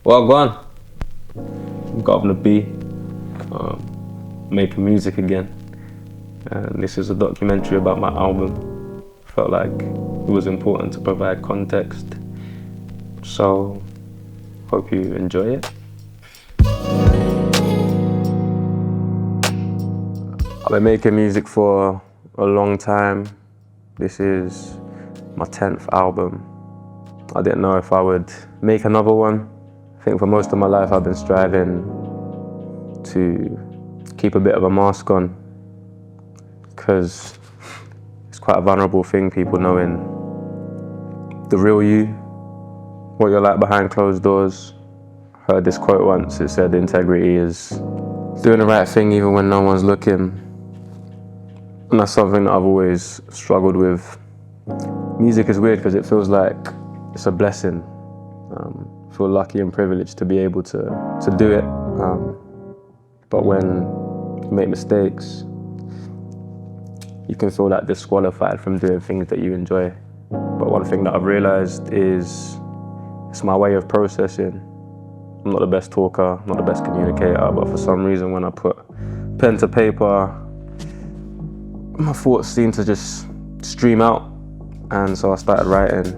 Well, go on. Guvna B, making music again. And this is a documentary about my album. Felt like it was important to provide context. So, hope you enjoy it. I've been making music for a long time. This is my 10th album. I didn't know if I would make another one. I think for most of my life I've been striving to keep a bit of a mask on, because it's quite a vulnerable thing, people knowing the real you, what you're like behind closed doors. I heard this quote once, it said integrity is doing the right thing even when no one's looking. And that's something that I've always struggled with. Music is weird because it feels like it's a blessing. I feel lucky and privileged to be able to do it. But when you make mistakes, you can feel like disqualified from doing things that you enjoy. But one thing that I've realized is it's my way of processing. I'm not the best talker, I'm not the best communicator, but for some reason when I put pen to paper, my thoughts seem to just stream out. And so I started writing.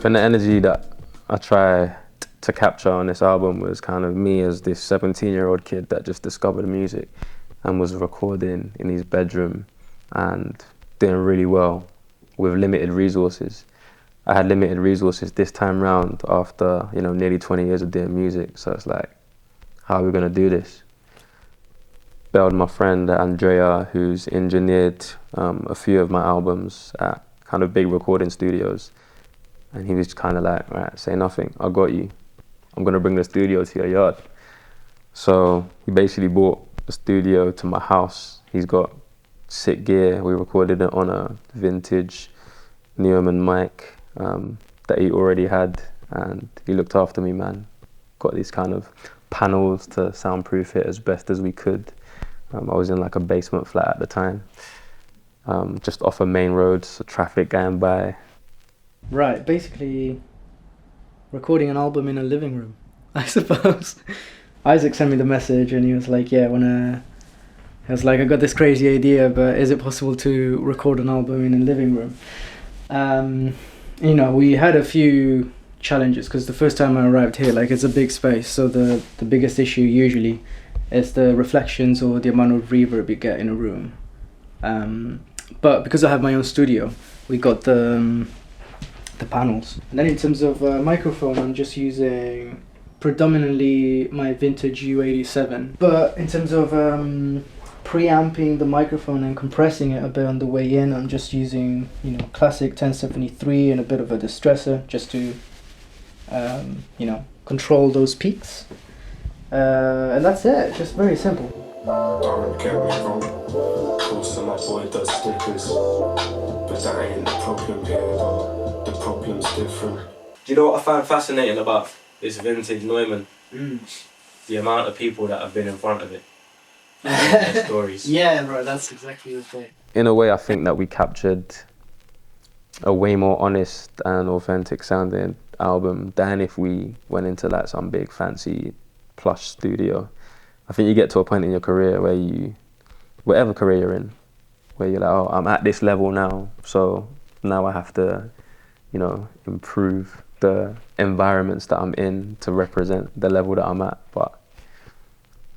And the energy that I try to capture on this album was kind of me as this 17-year-old kid that just discovered music and was recording in his bedroom and doing really well with limited resources. I had limited resources this time round after, nearly 20 years of doing music. So it's like, how are we gonna do this? Bailed my friend Andrea, who's engineered a few of my albums at kind of big recording studios. And he was kind of like, right, say nothing, I got you. I'm gonna bring the studio to your yard. So he basically bought a studio to my house. He's got sick gear. We recorded it on a vintage Neumann mic that he already had. And he looked after me, man. Got these kind of panels to soundproof it as best as we could. I was in like a basement flat at the time, just off a main road, so traffic going by. Right, basically recording an album in a living room, I suppose. Isaac sent me the message and he was like, I got this crazy idea, but is it possible to record an album in a living room? We had a few challenges because the first time I arrived here, it's a big space, so the biggest issue usually is the reflections or the amount of reverb you get in a room. But because I have my own studio, we got the panels. And then in terms of microphone, I'm just using predominantly my vintage U87. But in terms of preamping the microphone and compressing it a bit on the way in, I'm just using classic 1073 and a bit of a distressor just to control those peaks. And that's it, just very simple. Don't get me wrong, of course my boy does stickers, but that ain't the problem here, though. The problem's different. Do you know what I find fascinating about this vintage Neumann? The amount of people that have been in front of it. Their stories. Yeah, bro, that's exactly the thing. In a way, I think that we captured a way more honest and authentic sounding album than if we went into some big fancy plush studio. I think you get to a point in your career where whatever career you're in, where you're like, oh, I'm at this level now, so now I have to, improve the environments that I'm in to represent the level that I'm at. But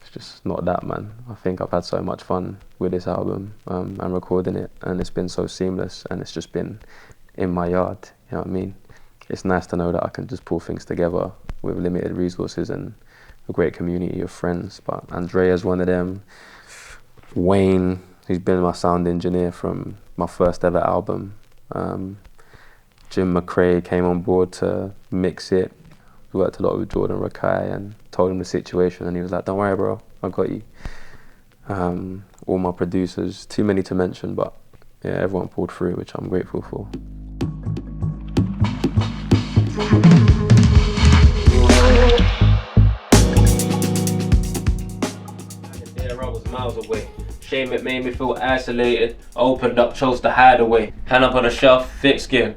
it's just not that, man. I think I've had so much fun with this album and recording it, and it's been so seamless, and it's just been in my yard, you know what I mean? It's nice to know that I can just pull things together with limited resources and a great community of friends. But Andrea's one of them. Wayne, who's been my sound engineer from my first ever album. Jim McRae came on board to mix it. We worked a lot with Jordan Rakai and told him the situation, and he was like, don't worry, bro, I got you. All my producers, too many to mention, but yeah, everyone pulled through, which I'm grateful for. Miles away, Shame it made me feel isolated. Opened up, chose to hide away. Hand up on the shelf, thick skin.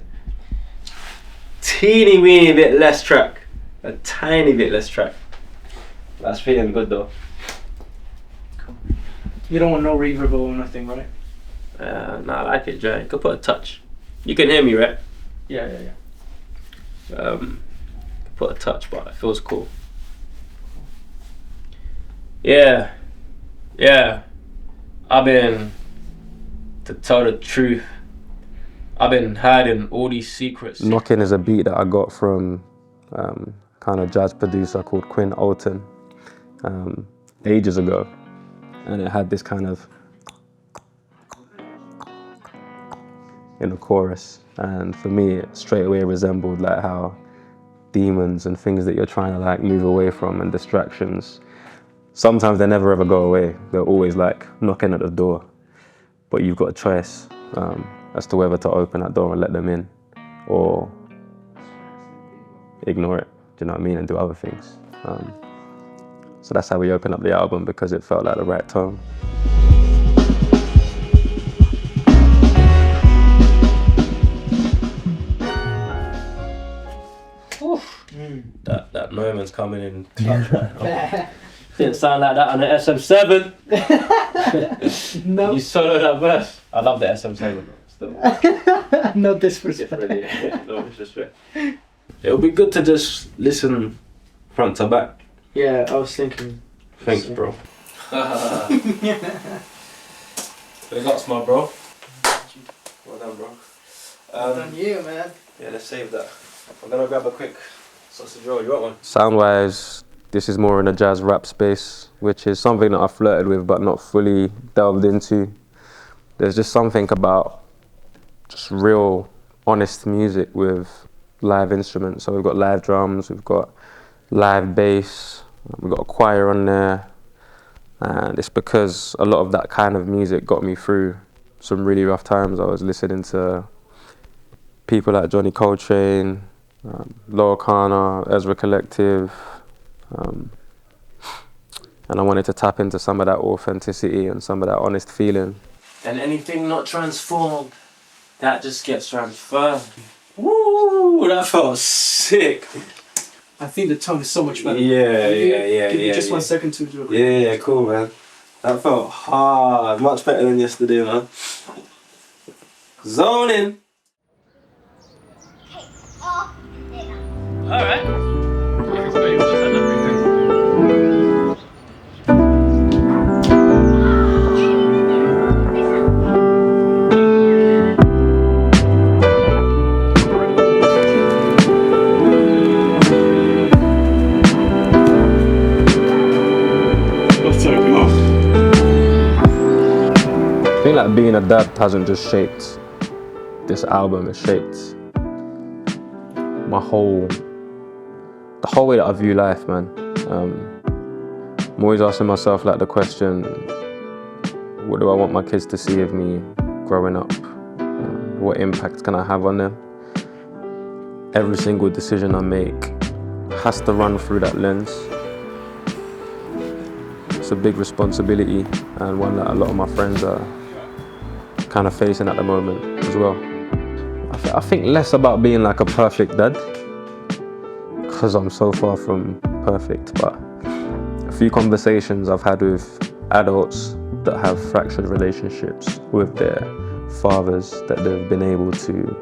Teeny weeny bit less track. A tiny bit less track. That's feeling good though. You don't want no reverb or nothing, right? Nah, I like it dry. You could put a touch. You can hear me, right? Yeah. Put a touch, but it feels cool. Yeah. To tell the truth, I've been hiding all these secrets. Knocking is a beat that I got from kind of jazz producer called Quinn Alton ages ago, and it had this kind of in the chorus, and for me it straight away resembled like how demons and things that you're trying to like move away from and distractions, sometimes they never ever go away. They're always like knocking at the door, but you've got a choice as to whether to open that door and let them in or ignore it, do you know what I mean, and do other things. So that's how we opened up the album, because it felt like the right tone. That moment's coming in clutch right now. Didn't sound like that on the SM7. No. You soloed that verse. I love the SM7 still. No disrespect. No disrespect. It'll be good to just listen front to back. Yeah, I was thinking. Thanks, bro. Big ups, my bro. Well done, bro. Well done you, man. Yeah, let's save that. I'm gonna grab a quick sausage roll. You want one? Sound-wise, this is more in a jazz rap space, which is something that I flirted with but not fully delved into. There's just something about just real, honest music with live instruments. So we've got live drums, we've got live bass, we've got a choir on there. And it's because a lot of that kind of music got me through some really rough times. I was listening to people like Johnny Coltrane, Laura Kana, Ezra Collective, and I wanted to tap into some of that authenticity and some of that honest feeling. And anything not transformed, that just gets transferred. Woo! That felt sick. I think the tone is so much better. Yeah. Give me just 1 second to do it. Yeah, cool, man. That felt hard. Much better than yesterday, man. Zoning. Alright. I think like being a dad hasn't just shaped this album, it shaped the whole way that I view life, man. I'm always asking myself like the question, what do I want my kids to see of me growing up? What impact can I have on them? Every single decision I make has to run through that lens. It's a big responsibility, and one that a lot of my friends are kind of facing at the moment as well. I think less about being like a perfect dad, because I'm so far from perfect, but a few conversations I've had with adults that have fractured relationships with their fathers that they've been able to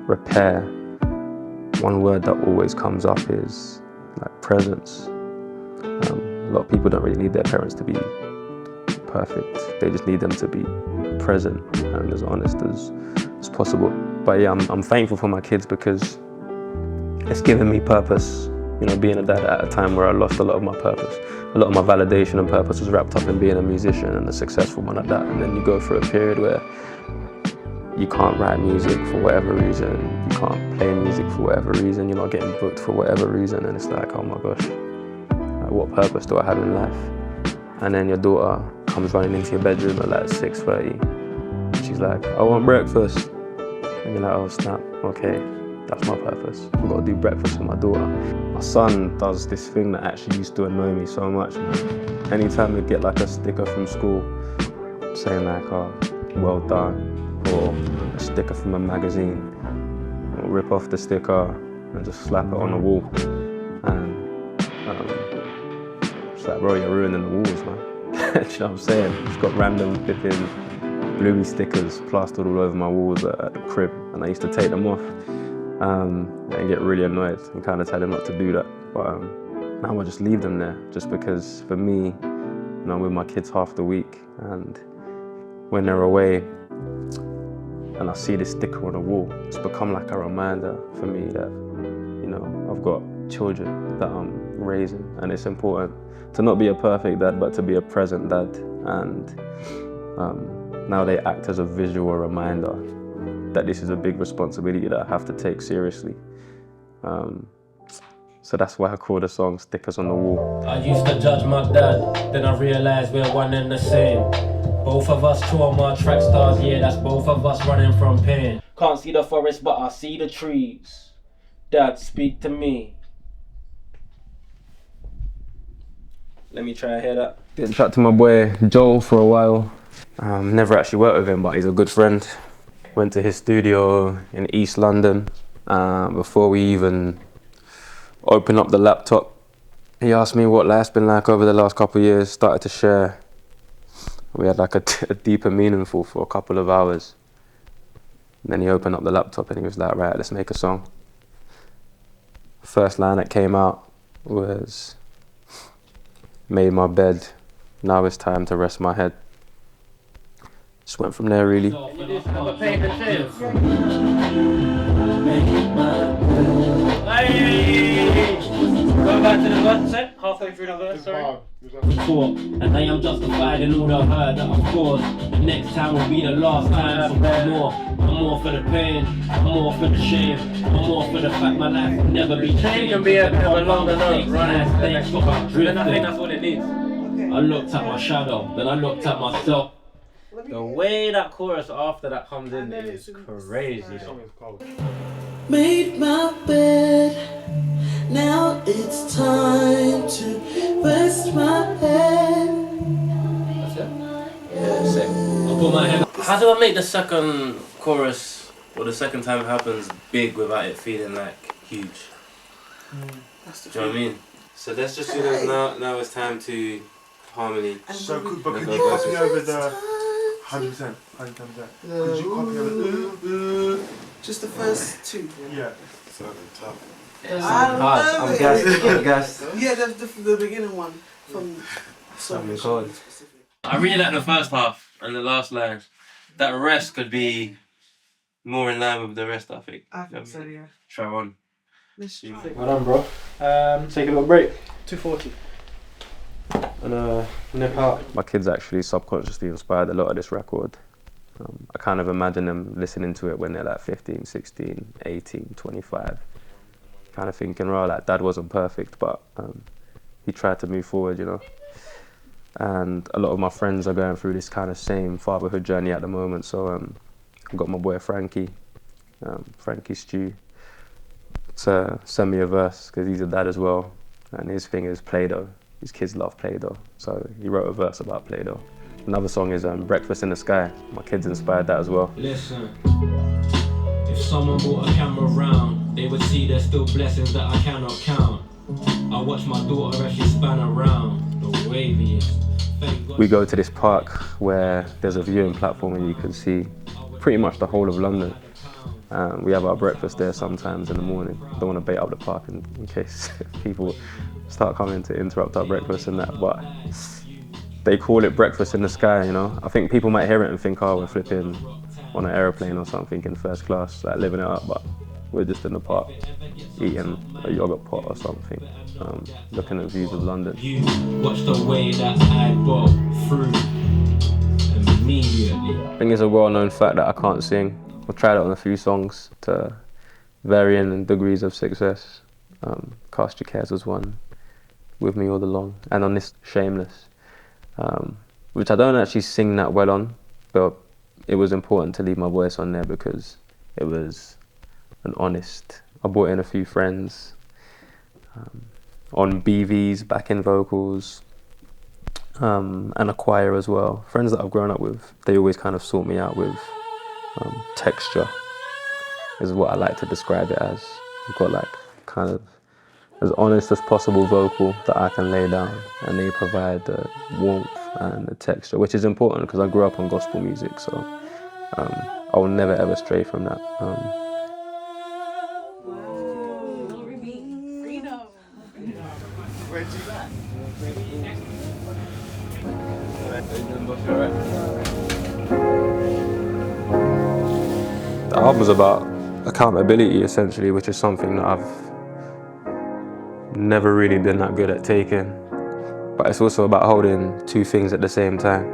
repair. One word that always comes up is like presence. A lot of people don't really need their parents to be perfect. They just need them to be present and as honest as possible. But yeah, I'm thankful for my kids because it's given me purpose. You know, being a dad at a time where I lost a lot of my purpose. A lot of my validation and purpose was wrapped up in being a musician and a successful one at that. And then you go through a period where you can't write music for whatever reason, you can't play music for whatever reason, you're not getting booked for whatever reason, and it's like, oh my gosh, like, what purpose do I have in life? And then your daughter comes running into your bedroom at like 6:30. She's like, I want breakfast. And you're like, oh snap, okay, that's my purpose. I've got to do breakfast for my daughter. My son does this thing that actually used to annoy me so much, man. Anytime he'd get like a sticker from school, saying like, oh, well done, or a sticker from a magazine, or rip off the sticker and just slap it on the wall. And it's like, bro, you're ruining the walls, man. Do you know what I'm saying? Just got random flipping bluey stickers plastered all over my walls at the crib, and I used to take them off and get really annoyed and kind of tell him not to do that. But now I just leave them there, just because for me, you know, I'm with my kids half the week, and when they're away and I see this sticker on the wall, it's become like a reminder for me that, you know, I've got children that I'm raising, and it's important to not be a perfect dad, but to be a present dad. And now they act as a visual reminder that this is a big responsibility that I have to take seriously. So that's why I call the song Stickers on the Wall. I used to judge my dad, then I realized we're one and the same. Both of us trauma track stars, yeah, that's both of us running from pain. Can't see the forest, but I see the trees. Dad, speak to me. Let me try to hear that. Didn't chat to my boy Joel for a while. Never actually worked with him, but he's a good friend. Went to his studio in East London before we even opened up the laptop. He asked me what life's been like over the last couple of years, started to share. We had like a deeper meaningful for a couple of hours. And then he opened up the laptop and he was like, right, let's make a song. First line that came out was, made my bed, now it's time to rest my head. Just went from there, really. Go back to the verse, set, halfway through the verse, sorry. And I am justified in all I've heard that of course the next time will be the last time. So I'm more for the pain, I'm more for the shame, I'm more for the fact my life will never be changed. Can be a bit of a longer note, right? Then I think that's what it needs. I looked at my shadow, then I looked at myself. The way that chorus after that comes in is crazy though. Made my bed, now it's time to rest my head. That's it? Yeah, sick. I'll put my head. How do I make the second chorus, or the second time it happens, big without it feeling like huge? Do you know what I mean? So let's just do this now it's time to harmony. So could you copy over the 100%? 110%. Could you copy over Just the first two. Yeah. So tough. I'm gassed. Yeah, the beginning one from Something cold. I really like the first half and the last line. That rest could be more in line with the rest, I think. I think so, yeah. Try on. Let's try. Well done, bro. Take a little break. 240. And nip out. My kids actually subconsciously inspired a lot of this record. I kind of imagine them listening to it when they're like 15, 16, 18, 25. Kind of thinking, well, like dad wasn't perfect, but he tried to move forward, you know. And a lot of my friends are going through this kind of same fatherhood journey at the moment. So I've got my boy Frankie, Frankie Stew, to send me a verse, because he's a dad as well. And his thing is Play-Doh. His kids love Play-Doh. So he wrote a verse about Play-Doh. Another song is Breakfast in the Sky. My kids inspired that as well. Listen, if someone brought a camera round, they would see there's still blessings that I cannot count. I watch my daughter as she span around, the waviest. We go to this park where there's a viewing platform and you can see pretty much the whole of London. We have our breakfast there sometimes in the morning. Don't want to bait up the park in case people start coming to interrupt our breakfast and that, but they call it breakfast in the sky, you know. I think people might hear it and think, oh, we're flipping on an aeroplane or something in first class, like living it up, but we're just in the park eating a yogurt pot or something, looking at views of London. You watch the way that I got through immediately. I think it's a well-known fact that I can't sing. I've tried it on a few songs to varying degrees of success. Cast Your Cares was one, With Me All Along, and on this Shameless, which I don't actually sing that well on, but it was important to leave my voice on there because it was an honest. I brought in a few friends on BVs, backing vocals, and a choir as well. Friends that I've grown up with, they always kind of sort me out with texture, is what I like to describe it as. You've got like kind of as honest as possible vocal that I can lay down, and they provide the warmth and the texture, which is important because I grew up on gospel music, so I will never ever stray from that. The album's about accountability essentially, which is something that I've never really been that good at taking. But it's also about holding two things at the same time.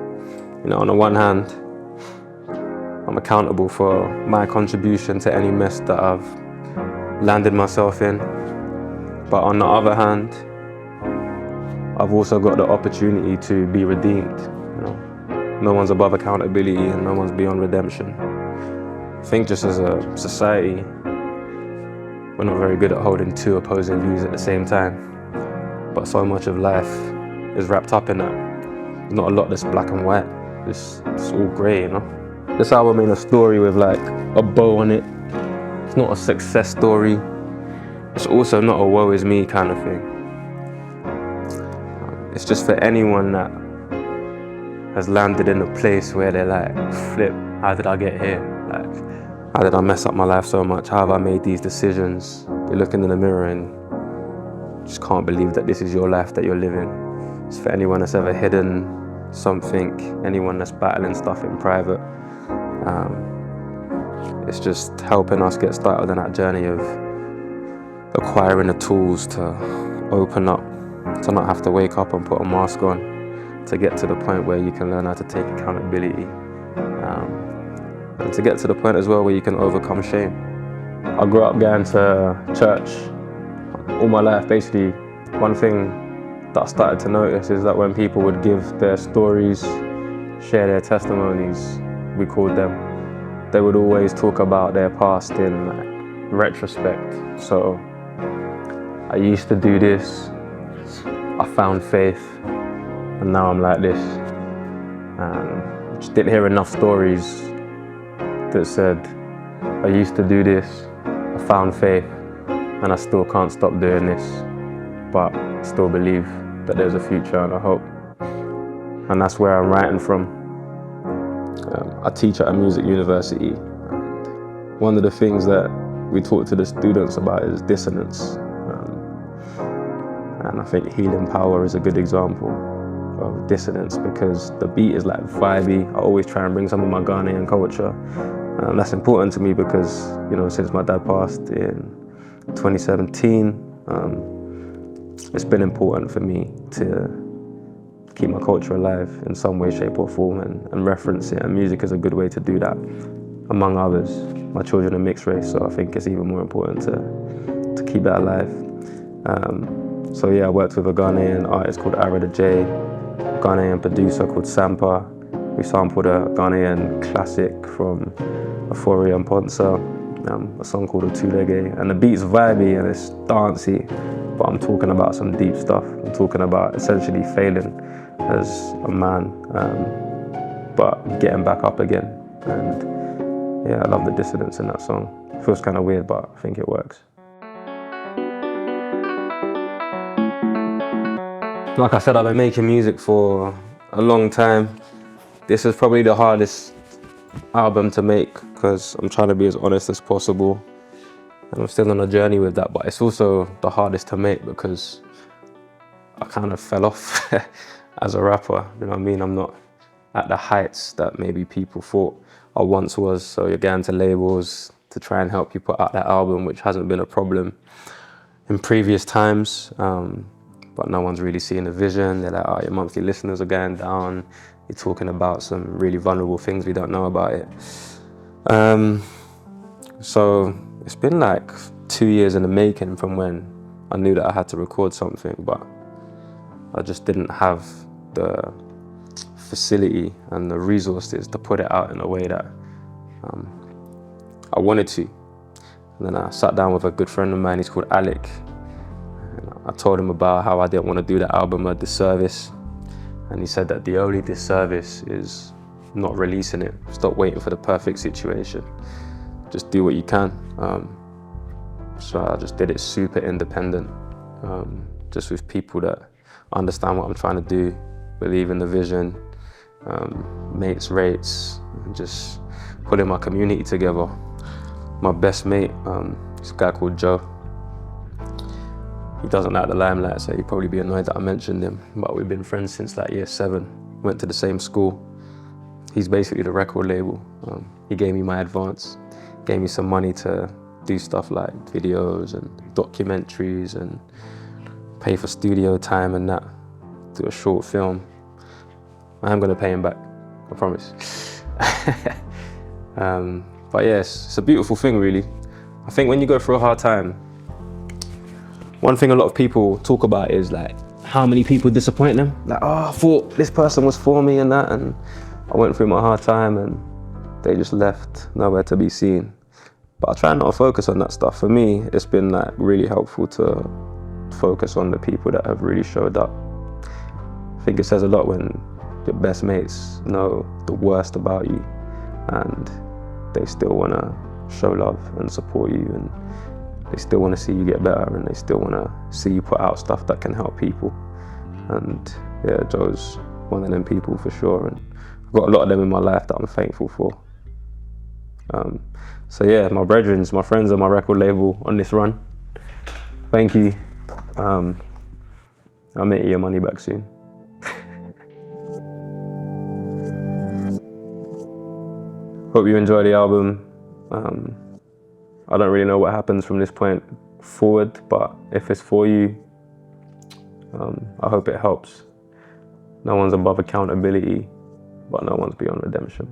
You know, on the one hand, I'm accountable for my contribution to any mess that I've landed myself in. But on the other hand, I've also got the opportunity to be redeemed. You know, no one's above accountability and no one's beyond redemption. I think just as a society, we're not very good at holding two opposing views at the same time. But so much of life is wrapped up in that. There's not a lot that's black and white. It's all grey, you know? This album ain't a story with like a bow on it. It's not a success story. It's also not a woe is me kind of thing. It's just for anyone that has landed in a place where they're like, flip, how did I get here? Like, how did I mess up my life so much? How have I made these decisions? You're looking in the mirror and just can't believe that this is your life that you're living. It's for anyone that's ever hidden something, anyone that's battling stuff in private. It's just helping us get started on that journey of acquiring the tools to open up, to not have to wake up and put a mask on, to get to the point where you can learn how to take accountability, and to get to the point as well where you can overcome shame. I grew up going to church all my life. Basically, one thing that I started to notice is that when people would give their stories, share their testimonies, we called them, they would always talk about their past in like, retrospect. So, I used to do this, I found faith, and now I'm like this. And just didn't hear enough stories that said, I used to do this, I found faith, and I still can't stop doing this, but still believe that there's a future and a hope. And that's where I'm writing from. I teach at a music university, and one of the things that we talk to the students about is dissonance. And I think Healing Power is a good example of dissonance because the beat is like vibey. I always try and bring some of my Ghanaian culture. That's important to me because, you know, since my dad passed in 2017, it's been important for me to keep my culture alive in some way, shape or form and reference it. And music is a good way to do that, among others. My children are mixed race, so I think it's even more important to keep that alive. So yeah, I worked with a Ghanaian artist called Arada J, a Ghanaian producer called Sampa. We sampled a Ghanaian classic from Afori and Ponsa, a song called Otulege. And the beat's vibey and it's dancey, but I'm talking about some deep stuff. I'm talking about essentially failing as a man, but getting back up again. And yeah, I love the dissonance in that song. It feels kind of weird, but I think it works. Like I said, I've been making music for a long time. This is probably the hardest album to make because I'm trying to be as honest as possible. And I'm still on a journey with that, but it's also the hardest to make because I kind of fell off as a rapper, you know what I mean? I'm not at the heights that maybe people thought I once was, so you're going to labels to try and help you put out that album, which hasn't been a problem in previous times. But no one's really seeing the vision. They're like, oh, your monthly listeners are going down. You're talking about some really vulnerable things we don't know about it. So it's been like 2 years in the making from when I knew that I had to record something, but I just didn't have the facility and the resources to put it out in a way that I wanted to. And then I sat down with a good friend of mine, he's called Alec. I told him about how I didn't want to do the album a disservice And he said that the only disservice is not releasing it. Stop waiting for the perfect situation. Just do what you can. So I just did it super independent, just with people that understand what I'm trying to do, believe in the vision, mates, rates, and just putting my community together. My best mate is a guy called Joe. He doesn't like the limelight, so he'd probably be annoyed that I mentioned him, but we've been friends since like year 7, went to the same school. He's basically the record label. He gave me my advance, gave me some money to do stuff like videos and documentaries and pay for studio time and that, do a short film. I'm gonna pay him back, I promise. But yes, it's a beautiful thing really. I think when you go through a hard time, one thing a lot of people talk about is like how many people disappoint them. Like, oh, I thought this person was for me and that, and I went through my hard time and they just left, nowhere to be seen. But I try not to focus on that stuff. For me, it's been like really helpful to focus on the people that have really showed up. I think it says a lot when your best mates know the worst about you and they still want to show love and support you, and they still want to see you get better, and they still want to see you put out stuff that can help people. And yeah, Joe's one of them people for sure, and I've got a lot of them in my life that I'm thankful for. So yeah, my brethren, my friends on my record label on this run, thank you. I'll make you your money back soon. Hope you enjoy the album. I don't really know what happens from this point forward, but if it's for you, I hope it helps. No one's above accountability, but no one's beyond redemption.